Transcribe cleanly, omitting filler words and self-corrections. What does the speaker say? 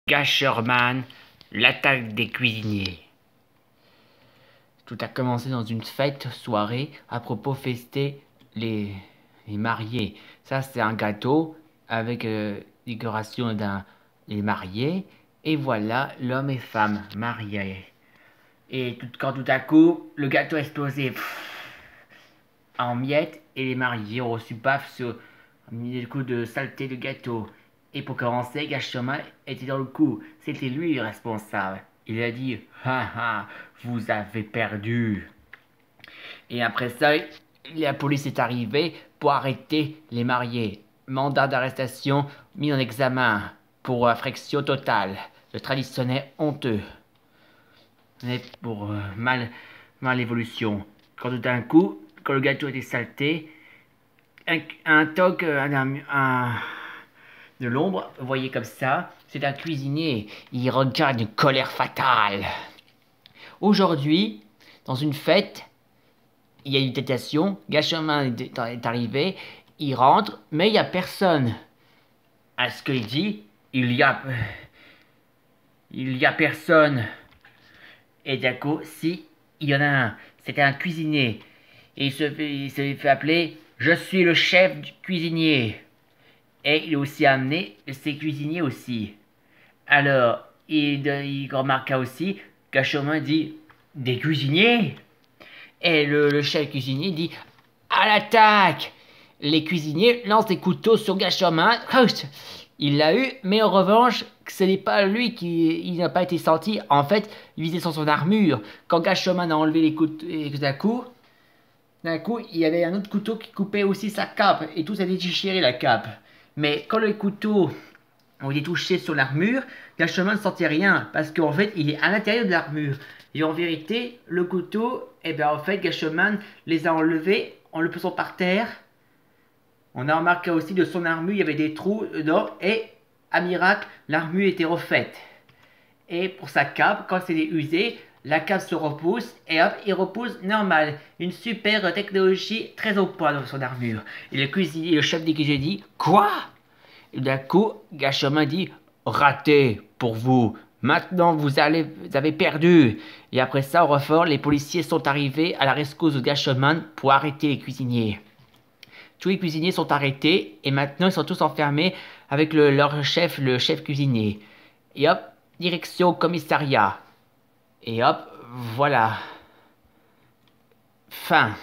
Gasherman, l'attaque des cuisiniers. Tout a commencé dans une fête soirée à propos fester les mariés. Ça, c'est un gâteau avec décoration des mariés. Et voilà l'homme et femme mariés. Et quand tout à coup, le gâteau a explosé en miettes et les mariés ont reçu paf sur un coup de saleté de gâteau. Et pour commencer, Gashoma était dans le coup. C'était lui le responsable. Il a dit: ha ha, vous avez perdu. Et après ça, la police est arrivée pour arrêter les mariés. Mandat d'arrestation mis en examen pour infraction totale. Le traditionnel honteux. Mais pour mal évolution. Quand tout d'un coup, quand le gâteau était saleté, un toc, de l'ombre, vous voyez comme ça, c'est un cuisinier. Il regarde une colère fatale. Aujourd'hui, dans une fête, il y a une tentation. Gashoma est arrivé, il rentre, mais il n'y a personne. À ce qu'il dit, il y a personne. Et d'un coup, si, il y en a un. C'était un cuisinier. Et il se fait appeler: je suis le chef du cuisinier. Et il a aussi amené ses cuisiniers aussi. Alors, il remarqua aussi qu'Achomin dit: des cuisiniers? Et le chef cuisinier dit: à l'attaque! Les cuisiniers lancent des couteaux sur Gashoma. Il l'a eu, mais en revanche, ce n'est pas lui il n'a pas été senti. En fait, il visait sur son armure. Quand Gashoman a enlevé les couteaux, d'un coup, il y avait un autre couteau qui coupait aussi sa cape. Et tout s'est déchiré la cape. Mais quand les couteaux ont été touchés sur l'armure, Gashoman ne sentait rien. Parce qu'en fait, il est à l'intérieur de l'armure. Et en vérité, le couteau, en fait, Gashoman les a enlevés en le posant par terre. On a remarqué aussi de son armure, il y avait des trous dedans, et à miracle, l'armure était refaite. Et pour sa cape, quand c'est usé, la cape se repousse, et hop, il repousse normal. Une super technologie très au point dans son armure. Et le chef des cuisiniers dit: quoi? Et d'un coup, Gashoma dit: raté pour vous. Maintenant, vous avez perdu. Et après ça, au refort, les policiers sont arrivés à la rescousse de Gashoman pour arrêter les cuisiniers. Tous les cuisiniers sont arrêtés et maintenant ils sont tous enfermés avec leur chef, le chef cuisinier. Et hop, direction commissariat. Et hop, voilà. Fin.